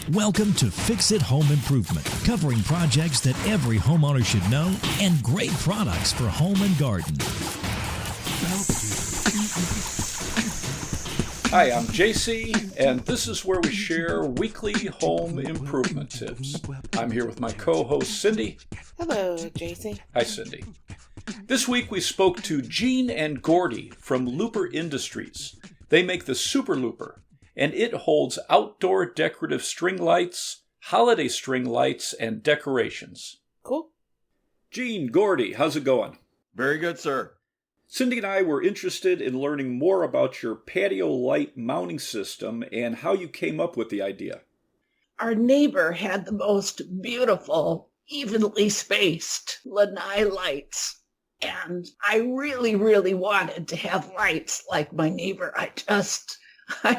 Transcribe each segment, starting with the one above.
Welcome to Fix It Home Improvement, covering projects that every homeowner should know and great products for home and garden. Hi, I'm JC, and this is where we share weekly home improvement tips. I'm here with my co-host, Cindy. Hello, JC. Hi, Cindy. This week we spoke to Jean and Gordie from Looper Industries. They make the Super Looper, and it holds outdoor decorative string lights, holiday string lights, and decorations. Cool. Jean, Gordie, how's it going? Very good, sir. Cindy and I were interested in learning more about your patio light mounting system and how you came up with the idea. Our neighbor had the most beautiful, evenly spaced lanai lights. And I really, really wanted to have lights like my neighbor. I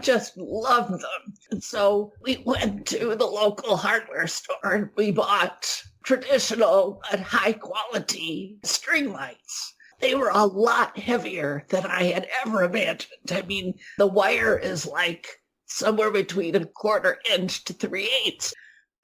just loved them. And so we went to the local hardware store and we bought traditional but high quality string lights. They were a lot heavier than I had ever imagined. I mean, the wire is like somewhere between 1/4 inch to 3/8.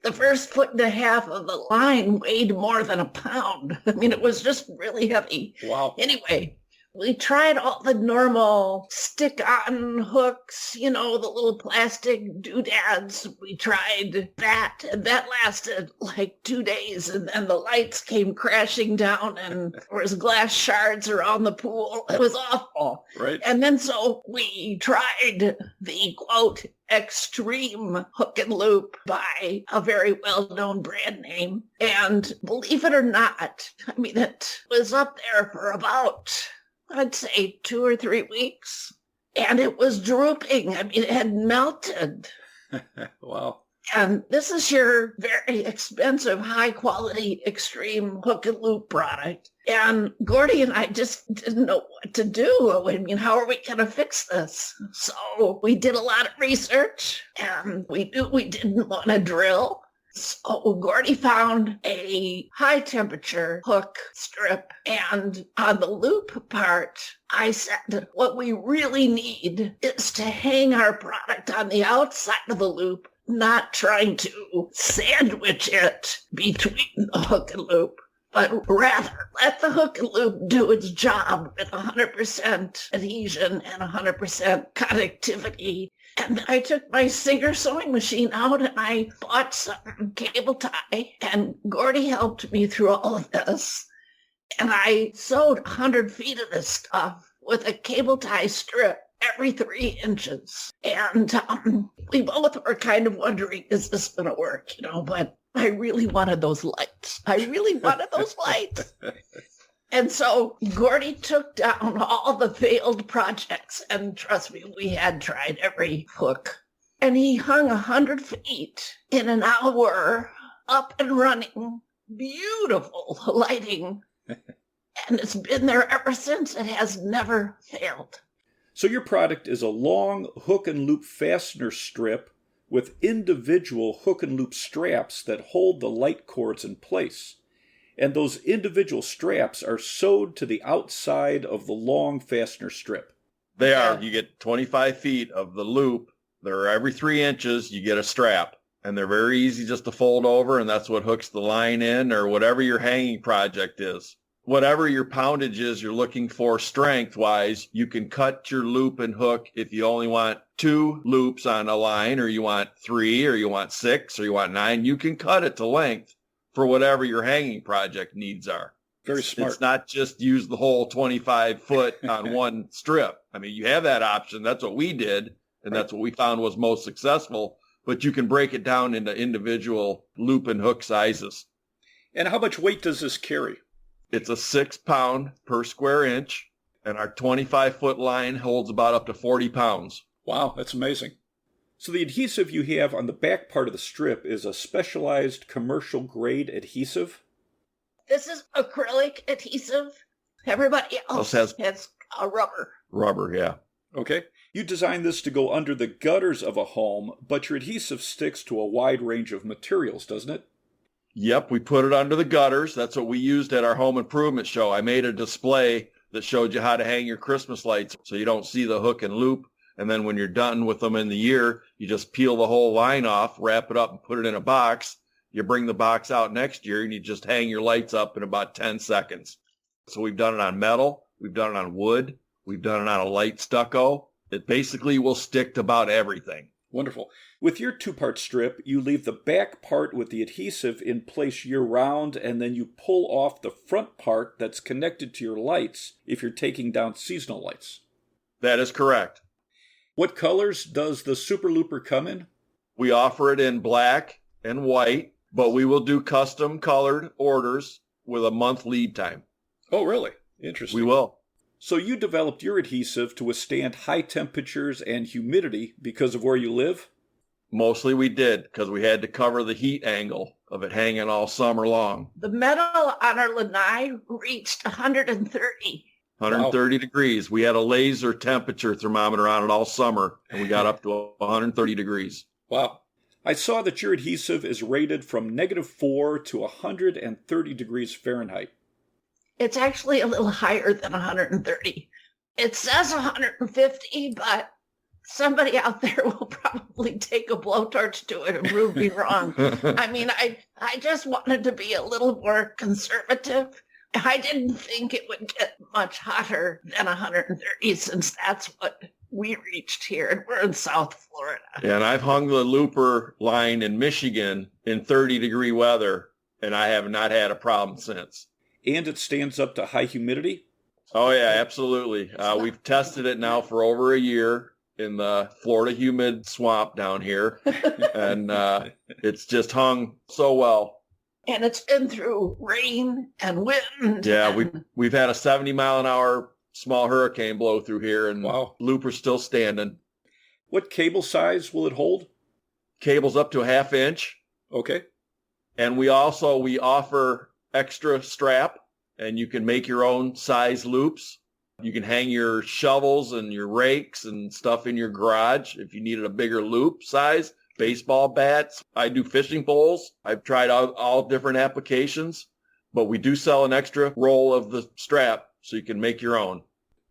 The first 1.5 feet of the line weighed more than a pound. I mean, it was just really heavy. Wow. Anyway, we tried all the normal stick-on hooks, the little plastic doodads. We tried that, and that lasted like 2 days, and then the lights came crashing down, and there was glass shards around the pool. It was awful. Right. And then so we tried the, quote, extreme hook and loop by a very well-known brand name. And believe it or not, I mean, it was up there for about, I'd say 2 or 3 weeks, and it was drooping. I mean, it had melted. Wow. And this is your very expensive, high-quality, extreme hook and loop product. And Gordie and I just didn't know what to do. I mean, how are we going to fix this? So we did a lot of research, and we knew we didn't want to drill. So Gordie found a high-temperature hook strip, and on the loop part, I said, what we really need is to hang our product on the outside of the loop, not trying to sandwich it between the hook and loop, but rather let the hook and loop do its job with 100% adhesion and 100% connectivity. And I took my Singer sewing machine out and I bought some cable tie, and Gordie helped me through all of this. And I sewed 100 feet of this stuff with a cable tie strip every 3 inches. And we both were kind of wondering, is this going to work? But I really wanted those lights. And so Gordie took down all the failed projects, and trust me, we had tried every hook. And he hung 100 feet in an hour, up and running, beautiful lighting. And it's been there ever since. It has never failed. So your product is a long hook and loop fastener strip with individual hook and loop straps that hold the light cords in place. And those individual straps are sewed to the outside of the long fastener strip. They are. You get 25 feet of the loop. They're every 3 inches, you get a strap. And they're very easy just to fold over, and that's what hooks the line in, or whatever your hanging project is. Whatever your poundage is you're looking for strength-wise, you can cut your loop and hook if you only want 2 loops on a line, or you want 3, or you want 6, or you want 9. You can cut it to length for whatever your hanging project needs are. Very smart. It's not just use the whole 25 foot on one strip. I mean, you have that option. That's what we did, and that's what we found was most successful. But you can break it down into individual loop and hook sizes. And how much weight does this carry? It's a 6 pound per square inch, and our 25-foot line holds about up to 40 pounds. Wow, that's amazing. So the adhesive you have on the back part of the strip is a specialized commercial grade adhesive? This is acrylic adhesive. Everybody else has a rubber. Rubber, yeah. Okay. You designed this to go under the gutters of a home, but your adhesive sticks to a wide range of materials, doesn't it? Yep, we put it under the gutters. That's what we used at our home improvement show. I made a display that showed you how to hang your Christmas lights so you don't see the hook and loop And then when you're done with them in the year, you just peel the whole line off, wrap it up, and put it in a box. You bring the box out next year, and you just hang your lights up in about 10 seconds. So we've done it on metal. We've done it on wood. We've done it on a light stucco. It basically will stick to about everything. Wonderful. With your two-part strip, you leave the back part with the adhesive in place year-round, and then you pull off the front part that's connected to your lights if you're taking down seasonal lights. That is correct. What colors does the Super Looper come in? We offer it in black and white, but we will do custom colored orders with a month lead time. Oh, really? Interesting. We will. So you developed your adhesive to withstand high temperatures and humidity because of where you live? Mostly we did, because we had to cover the heat angle of it hanging all summer long. The metal on our lanai reached 130. 130 degrees. We had a laser temperature thermometer on it all summer, and we got up to 130 degrees. Wow. I saw that your adhesive is rated from -4 to 130 degrees Fahrenheit. It's actually a little higher than 130. It says 150, but somebody out there will probably take a blowtorch to it and prove me wrong. I mean, I just wanted to be a little more conservative. I didn't think it would get much hotter than 130 since that's what we reached here, and we're in South Florida. Yeah, and I've hung the looper line in Michigan in 30-degree weather, and I have not had a problem since. And it stands up to high humidity? Oh, yeah, absolutely. We've tested it now for over a year in the Florida humid swamp down here, and it's just hung so well. And it's been through rain and wind. Yeah, we've had a 70-mile-an-hour small hurricane blow through here, and wow. Looper's still standing. What cable size will it hold? Cable's up to a 1/2 inch. Okay. And we offer extra strap, and you can make your own size loops. You can hang your shovels and your rakes and stuff in your garage if you needed a bigger loop size. Baseball bats. I do fishing poles. I've tried out all different applications, but we do sell an extra roll of the strap so you can make your own.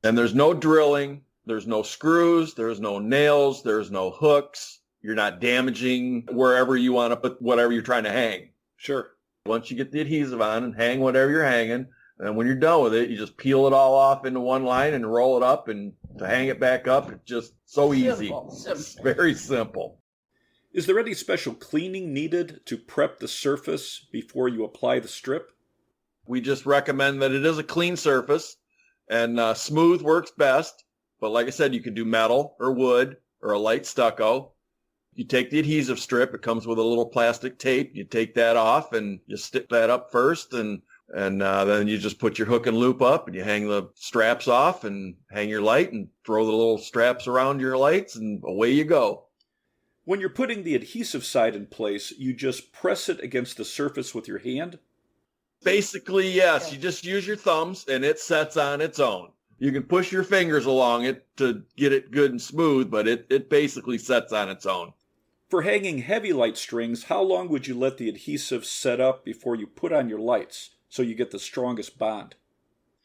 And there's no drilling. There's no screws. There's no nails. There's no hooks. You're not damaging wherever you want to put whatever you're trying to hang. Sure. Once you get the adhesive on and hang whatever you're hanging, and when you're done with it, you just peel it all off into one line and roll it up, and to hang it back up, it's just so easy. Simple. It's very simple. Is there any special cleaning needed to prep the surface before you apply the strip? We just recommend that it is a clean surface, and smooth works best. But like I said, you can do metal or wood or a light stucco. You take the adhesive strip. It comes with a little plastic tape. You take that off and you stick that up first, and then you just put your hook and loop up, and you hang the straps off and hang your light and throw the little straps around your lights, and away you go. When you're putting the adhesive side in place, you just press it against the surface with your hand? Basically, yes. You just use your thumbs, and it sets on its own. You can push your fingers along it to get it good and smooth, but it basically sets on its own. For hanging heavy light strings, how long would you let the adhesive set up before you put on your lights so you get the strongest bond?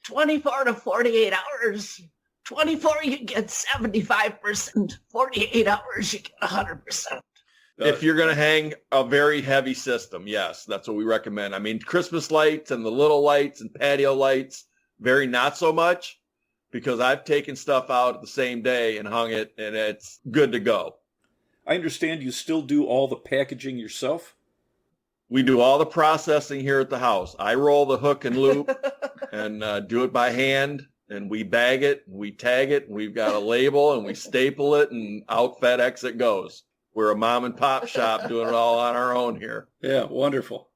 24 to 48 hours. 24, you get 75%. 48 hours, you get 100%. If you're going to hang a very heavy system, yes, that's what we recommend. I mean, Christmas lights and the little lights and patio lights, very not so much, because I've taken stuff out the same day and hung it, and it's good to go. I understand you still do all the packaging yourself? We do all the processing here at the house. I roll the hook and loop and do it by hand, and we bag it, and we tag it, and we've got a label, and we staple it, and out FedEx it goes. We're a mom and pop shop doing it all on our own here. Yeah, wonderful.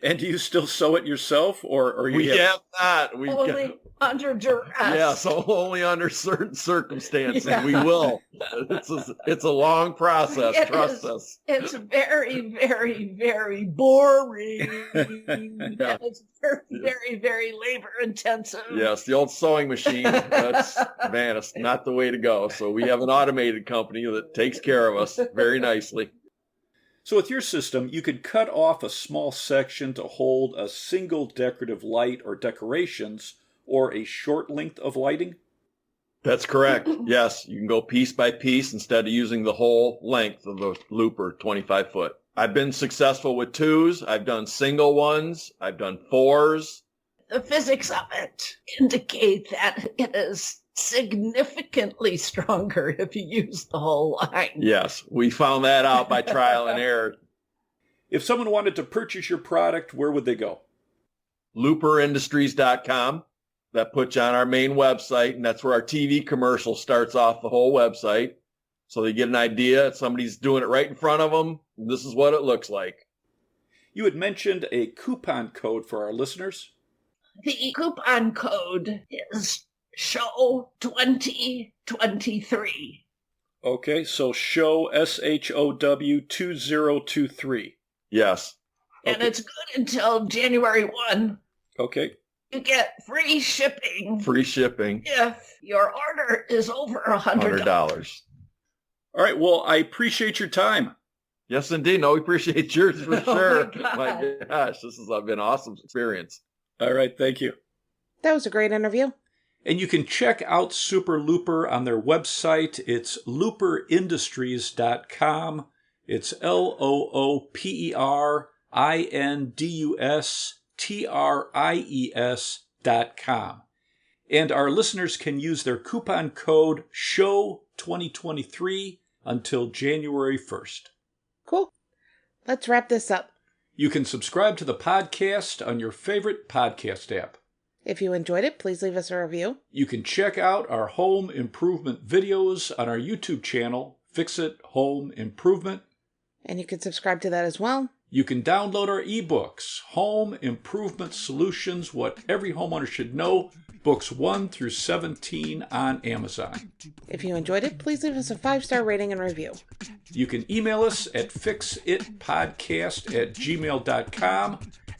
And do you still sew it yourself, or you we have not? We only under duress. Yeah, so only under certain circumstances we will. It's a long process. Trust us. It's very, very, very boring. And it's very, very, very labor intensive. Yes, the old sewing machine. It's not the way to go. So we have an automated company that takes care of us very nicely. So with your system, you could cut off a small section to hold a single decorative light or decorations, or a short length of lighting? That's correct. Yes, you can go piece by piece instead of using the whole length of the looper, 25 foot. I've been successful with 2s. I've done single ones. I've done 4s. The physics of it indicate that it is significantly stronger if you use the whole line. Yes, we found that out by trial and error. If someone wanted to purchase your product, where would they go? Looperindustries.com. That puts you on our main website, and that's where our TV commercial starts off the whole website. So they get an idea. Somebody's doing it right in front of them. This is what it looks like. You had mentioned a coupon code for our listeners. The coupon code is SHOW2023. Okay, so show, SHOW 2023. Yes. And Okay. it's good until January 1. Okay. You get free shipping. Free shipping. If your order is over $100. $100. All right, well, I appreciate your time. Yes, indeed. No, we appreciate yours for Oh, sure. my My God. gosh, this has been an awesome experience. All right, thank you. That was a great interview. And you can check out Super Looper on their website. It's looperindustries.com. It's LOOPERINDUSTRIES.com. And our listeners can use their coupon code SHOW2023 until January 1st. Cool. Let's wrap this up. You can subscribe to the podcast on your favorite podcast app. If you enjoyed it, please leave us a review. You can check out our home improvement videos on our YouTube channel, Fix It Home Improvement. And you can subscribe to that as well. You can download our ebooks, Home Improvement Solutions, What Every Homeowner Should Know, books 1 through 17 on Amazon. If you enjoyed it, please leave us a 5-star rating and review. You can email us at fixitpodcast@gmail.com,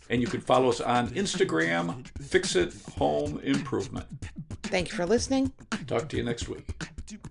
and you can follow us on Instagram, Fix It Home Improvement. Thank you for listening. Talk to you next week. Different.